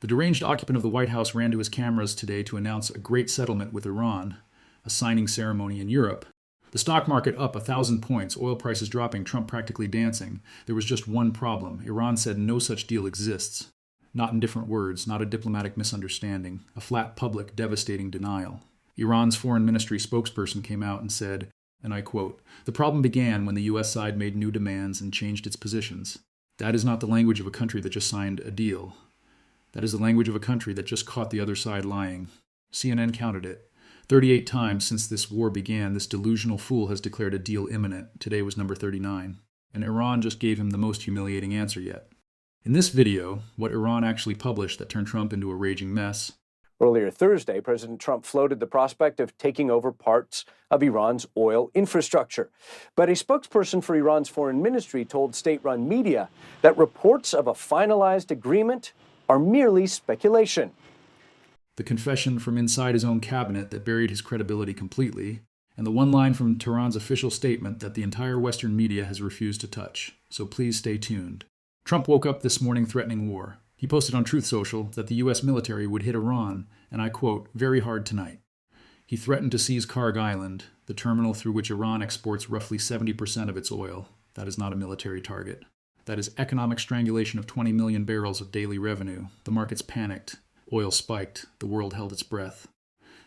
The deranged occupant of the White House ran to his cameras today to announce a great settlement with Iran, a signing ceremony in Europe. The stock market up 1,000 points, oil prices dropping, Trump practically dancing. There was just one problem. Iran said no such deal exists. Not in different words, not a diplomatic misunderstanding, a flat public devastating denial. Iran's foreign ministry spokesperson came out and said, and I quote, "The problem began when the U.S. side made new demands and changed its positions. That is not the language of a country that just signed a deal. That is the language of a country that just caught the other side lying." CNN counted it. 38 times since this war began, this delusional fool has declared a deal imminent. Today was number 39. And Iran just gave him the most humiliating answer yet. In this video, what Iran actually published that turned Trump into a raging mess. Earlier Thursday, President Trump floated the prospect of taking over parts of Iran's oil infrastructure. But a spokesperson for Iran's foreign ministry told state-run media that reports of a finalized agreement are merely speculation. The confession from inside his own cabinet that buried his credibility completely, and the one line from Tehran's official statement that the entire Western media has refused to touch. So please stay tuned. Trump woke up this morning threatening war. He posted on Truth Social that the U.S. military would hit Iran, and I quote, "very hard tonight." He threatened to seize Karg Island, the terminal through which Iran exports roughly 70% of its oil. That is not a military target. That is economic strangulation of 20 million barrels of daily revenue. The markets panicked. Oil spiked. The world held its breath.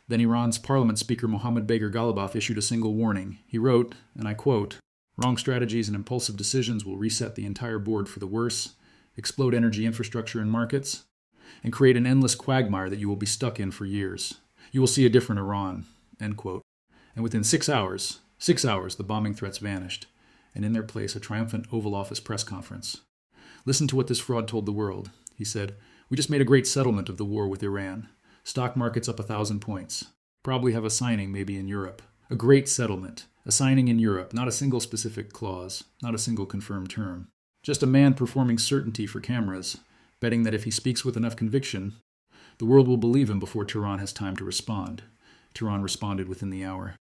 Then Iran's parliament speaker Mohammad Bagher Ghalibaf issued a single warning. He wrote, and I quote, "Wrong strategies and impulsive decisions will reset the entire board for the worse, explode energy infrastructure and markets, and create an endless quagmire that you will be stuck in for years. You will see a different Iran," end quote. And within 6 hours, the bombing threats vanished, and in their place a triumphant Oval Office press conference. Listen to what this fraud told the world. He said, "We just made a great settlement of the war with Iran. Stock market's up 1,000 points. Probably have a signing maybe in Europe. A great settlement. A signing in Europe, not a single specific clause, not a single confirmed term. Just a man performing certainty for cameras, betting that if he speaks with enough conviction, the world will believe him before Tehran has time to respond." Tehran responded within the hour.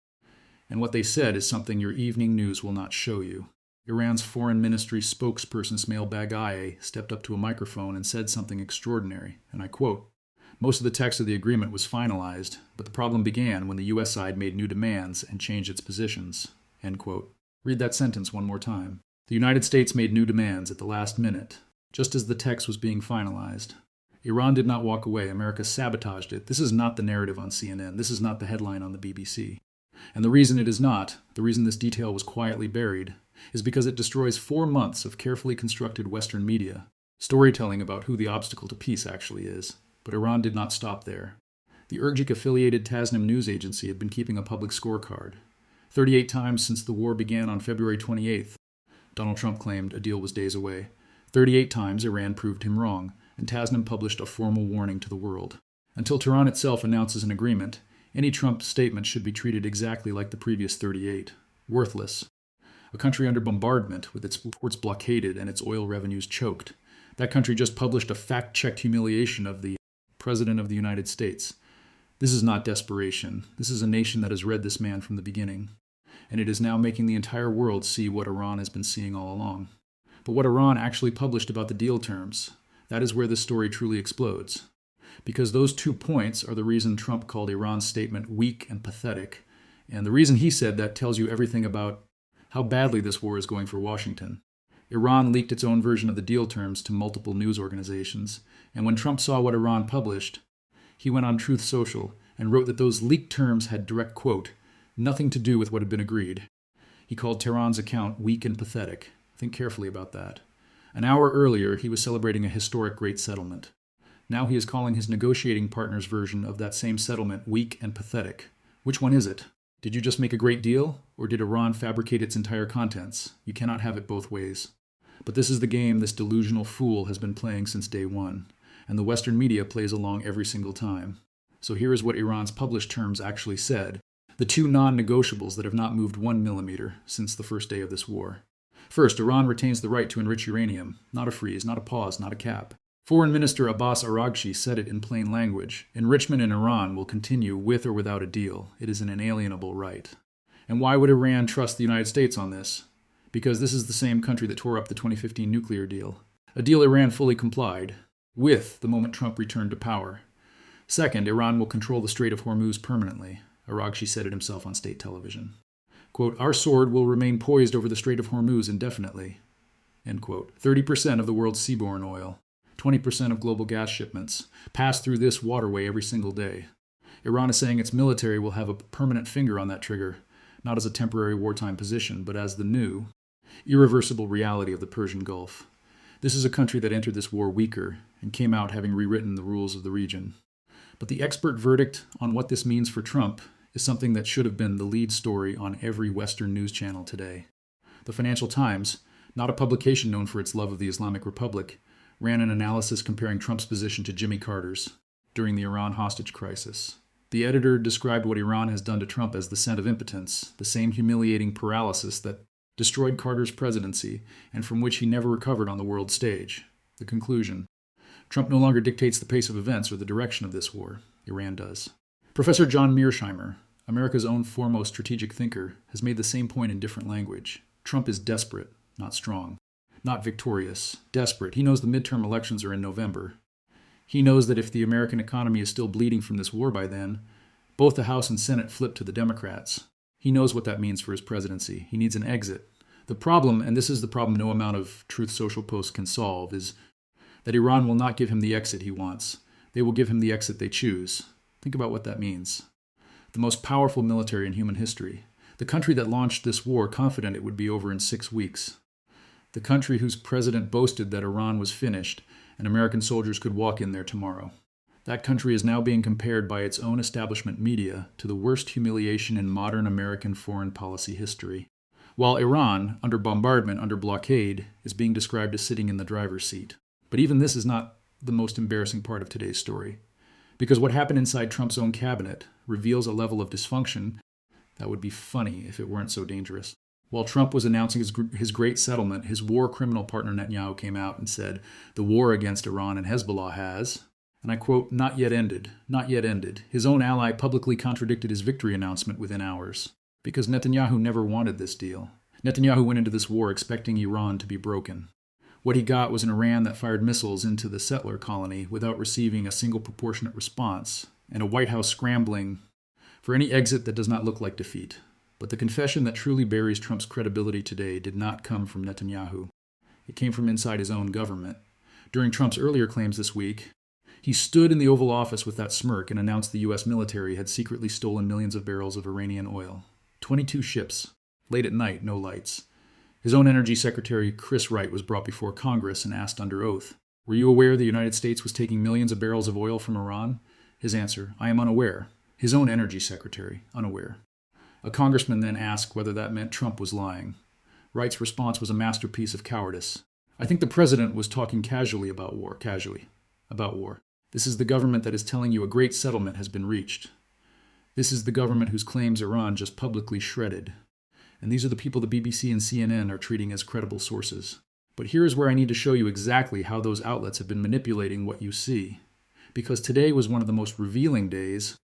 And what they said is something your evening news will not show you. Iran's foreign ministry spokesperson Smail Baghaei stepped up to a microphone and said something extraordinary, and I quote, "Most of the text of the agreement was finalized, but the problem began when the U.S. side made new demands and changed its positions," end quote. Read that sentence one more time. The United States made new demands at the last minute, just as the text was being finalized. Iran did not walk away. America sabotaged it. This is not the narrative on CNN. This is not the headline on the BBC. And the reason it is not, the reason this detail was quietly buried, is because it destroys 4 months of carefully constructed Western media, storytelling about who the obstacle to peace actually is. But Iran did not stop there. The Irgic-affiliated Tasnim news agency had been keeping a public scorecard. 38 times since the war began on February 28th, Donald Trump claimed a deal was days away. 38 times Iran proved him wrong, and Tasnim published a formal warning to the world. Until Tehran itself announces an agreement, any Trump statement should be treated exactly like the previous 38. Worthless. A country under bombardment, with its ports blockaded and its oil revenues choked. That country just published a fact-checked humiliation of the President of the United States. This is not desperation. This is a nation that has read this man from the beginning. And it is now making the entire world see what Iran has been seeing all along. But what Iran actually published about the deal terms, that is where this story truly explodes. Because those 2 points are the reason Trump called Iran's statement weak and pathetic. And the reason he said that tells you everything about how badly this war is going for Washington. Iran leaked its own version of the deal terms to multiple news organizations, and when Trump saw what Iran published, he went on Truth Social and wrote that those leaked terms had, direct quote, nothing to do with what had been agreed. He called Tehran's account weak and pathetic. Think carefully about that. An hour earlier, he was celebrating a historic great settlement. Now he is calling his negotiating partner's version of that same settlement weak and pathetic. Which one is it? Did you just make a great deal, or did Iran fabricate its entire contents? You cannot have it both ways. But this is the game this delusional fool has been playing since day one, and the Western media plays along every single time. So here is what Iran's published terms actually said, the 2 non-negotiables that have not moved 1 millimeter since the first day of this war. First, Iran retains the right to enrich uranium, not a freeze, not a pause, not a cap. Foreign Minister Abbas Araghchi said it in plain language. Enrichment in Iran will continue with or without a deal. It is an inalienable right. And why would Iran trust the United States on this? Because this is the same country that tore up the 2015 nuclear deal. A deal Iran fully complied. with the moment Trump returned to power. Second, Iran will control the Strait of Hormuz permanently. Araghchi said it himself on state television. Quote, our sword will remain poised over the Strait of Hormuz indefinitely. End quote. 30% of the world's seaborne oil, 20% of global gas shipments pass through this waterway every single day. Iran is saying its military will have a permanent finger on that trigger, not as a temporary wartime position, but as the new, irreversible reality of the Persian Gulf. This is a country that entered this war weaker and came out having rewritten the rules of the region. But the expert verdict on what this means for Trump is something that should have been the lead story on every Western news channel today. The Financial Times, not a publication known for its love of the Islamic Republic, ran an analysis comparing Trump's position to Jimmy Carter's during the Iran hostage crisis. The editor described what Iran has done to Trump as the scent of impotence, the same humiliating paralysis that destroyed Carter's presidency and from which he never recovered on the world stage. The conclusion: Trump no longer dictates the pace of events or the direction of this war. Iran does. Professor John Mearsheimer, America's own foremost strategic thinker, has made the same point in different language. Trump is desperate, not strong. Not victorious, desperate. He knows the midterm elections are in November. He knows that if the American economy is still bleeding from this war by then, both the House and Senate flip to the Democrats. He knows what that means for his presidency. He needs an exit. The problem, and this is the problem no amount of Truth Social posts can solve, is that Iran will not give him the exit he wants. They will give him the exit they choose. Think about what that means. The most powerful military in human history. The country that launched this war confident it would be over in 6 weeks. The country whose president boasted that Iran was finished and American soldiers could walk in there tomorrow. That country is now being compared by its own establishment media to the worst humiliation in modern American foreign policy history. While Iran, under bombardment, under blockade, is being described as sitting in the driver's seat. But even this is not the most embarrassing part of today's story, because what happened inside Trump's own cabinet reveals a level of dysfunction that would be funny if it weren't so dangerous. While Trump was announcing his great settlement, his war criminal partner Netanyahu came out and said, the war against Iran and Hezbollah has, and I quote, not yet ended, not yet ended. His own ally publicly contradicted his victory announcement within hours, because Netanyahu never wanted this deal. Netanyahu went into this war expecting Iran to be broken. What he got was an Iran that fired missiles into the settler colony without receiving a single proportionate response, and a White House scrambling for any exit that does not look like defeat. But the confession that truly buries Trump's credibility today did not come from Netanyahu. It came from inside his own government. During Trump's earlier claims this week, he stood in the Oval Office with that smirk and announced the U.S. military had secretly stolen millions of barrels of Iranian oil. 22 ships. Late at night, no lights. His own Energy Secretary, Chris Wright, was brought before Congress and asked under oath, were you aware the United States was taking millions of barrels of oil from Iran? His answer, I am unaware. His own Energy Secretary, unaware. A congressman then asked whether that meant Trump was lying. Wright's response was a masterpiece of cowardice. I think the president was talking casually about war. This is the government that is telling you a great settlement has been reached. This is the government whose claims Iran just publicly shredded. And these are the people the BBC and CNN are treating as credible sources. But here is where I need to show you exactly how those outlets have been manipulating what you see. Because today was one of the most revealing days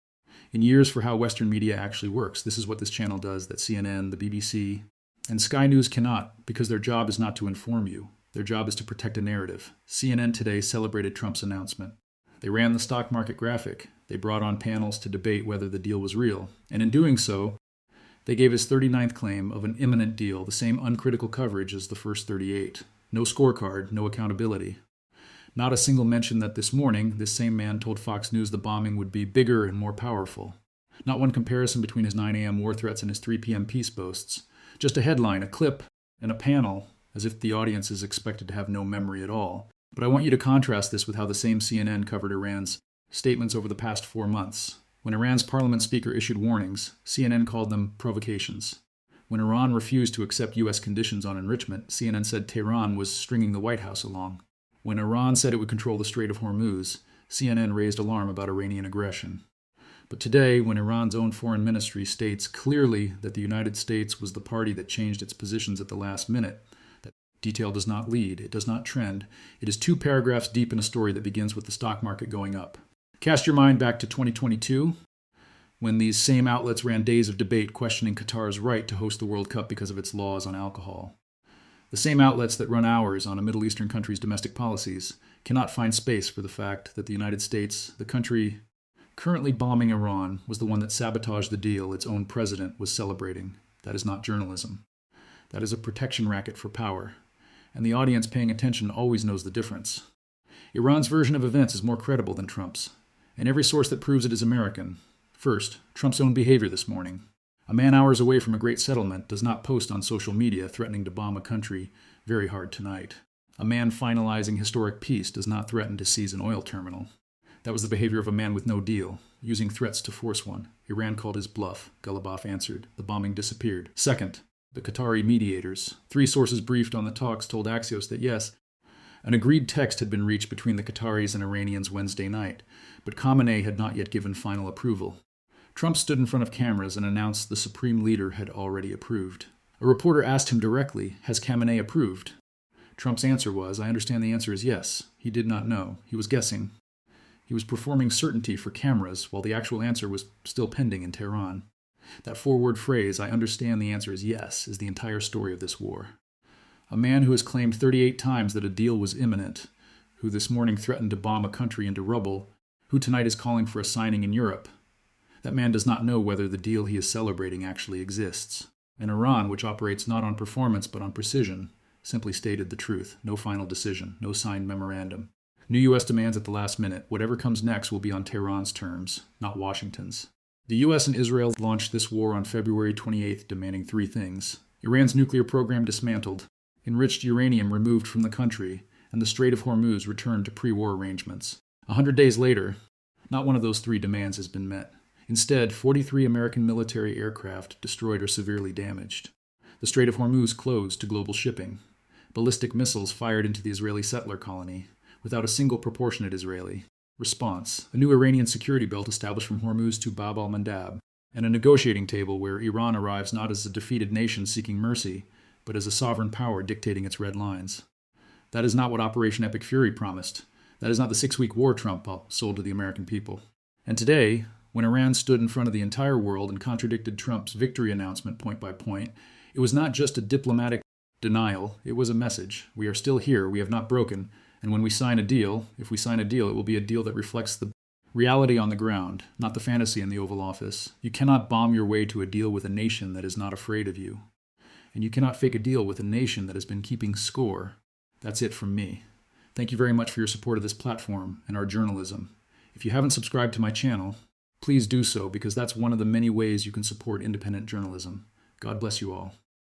in years for how Western media actually works. This is what this channel does that CNN, the BBC, and Sky News cannot, because their job is not to inform you. Their job is to protect a narrative. CNN today celebrated Trump's announcement. They ran the stock market graphic. They brought on panels to debate whether the deal was real. And in doing so, they gave his 39th claim of an imminent deal the same uncritical coverage as the first 38. No scorecard, no accountability. Not a single mention that this morning, this same man told Fox News the bombing would be bigger and more powerful. Not one comparison between his 9 a.m. war threats and his 3 p.m. peace boasts. Just a headline, a clip, and a panel, as if the audience is expected to have no memory at all. But I want you to contrast this with how the same CNN covered Iran's statements over the past 4 months. When Iran's parliament speaker issued warnings, CNN called them provocations. When Iran refused to accept U.S. conditions on enrichment, CNN said Tehran was stringing the White House along. When Iran said it would control the Strait of Hormuz, CNN raised alarm about Iranian aggression. But today, when Iran's own foreign ministry states clearly that the United States was the party that changed its positions at the last minute, that detail does not lead, it does not trend, it is 2 paragraphs deep in a story that begins with the stock market going up. Cast your mind back to 2022, when these same outlets ran days of debate questioning Qatar's right to host the World Cup because of its laws on alcohol. The same outlets that run hours on a Middle Eastern country's domestic policies cannot find space for the fact that the United States, the country currently bombing Iran, was the one that sabotaged the deal its own president was celebrating. That is not journalism. That is a protection racket for power. And the audience paying attention always knows the difference. Iran's version of events is more credible than Trump's, and every source that proves it is American. First, Trump's own behavior this morning. A man hours away from a great settlement does not post on social media threatening to bomb a country very hard tonight. A man finalizing historic peace does not threaten to seize an oil terminal. That was the behavior of a man with no deal, using threats to force one. Iran called his bluff. Ghalibaf answered. The bombing disappeared. Second, the Qatari mediators. 3 sources briefed on the talks told Axios that yes, an agreed text had been reached between the Qataris and Iranians Wednesday night, but Khamenei had not yet given final approval. Trump stood in front of cameras and announced the supreme leader had already approved. A reporter asked him directly, has Khamenei approved? Trump's answer was, I understand the answer is yes. He did not know. He was guessing. He was performing certainty for cameras while the actual answer was still pending in Tehran. That 4-word phrase, I understand the answer is yes, is the entire story of this war. A man who has claimed 38 times that a deal was imminent, who this morning threatened to bomb a country into rubble, who tonight is calling for a signing in Europe. That man does not know whether the deal he is celebrating actually exists. And Iran, which operates not on performance but on precision, simply stated the truth. No final decision, no signed memorandum. New U.S. demands at the last minute. Whatever comes next will be on Tehran's terms, not Washington's. The U.S. and Israel launched this war on February 28th, demanding 3 things. Iran's nuclear program dismantled, enriched uranium removed from the country, and the Strait of Hormuz returned to pre-war arrangements. 100 days later, not one of those 3 demands has been met. Instead, 43 American military aircraft destroyed or severely damaged. The Strait of Hormuz closed to global shipping. Ballistic missiles fired into the Israeli settler colony, without a single proportionate Israeli response. A new Iranian security belt established from Hormuz to Bab al-Mandab, and a negotiating table where Iran arrives not as a defeated nation seeking mercy, but as a sovereign power dictating its red lines. That is not what Operation Epic Fury promised. That is not the 6-week war Trump sold to the American people. And today, when Iran stood in front of the entire world and contradicted Trump's victory announcement point by point, it was not just a diplomatic denial, it was a message. We are still here, we have not broken, and when we sign a deal, if we sign a deal, it will be a deal that reflects the reality on the ground, not the fantasy in the Oval Office. You cannot bomb your way to a deal with a nation that is not afraid of you. And you cannot fake a deal with a nation that has been keeping score. That's it from me. Thank you very much for your support of this platform and our journalism. If you haven't subscribed to my channel, please do so, because that's one of the many ways you can support independent journalism. God bless you all.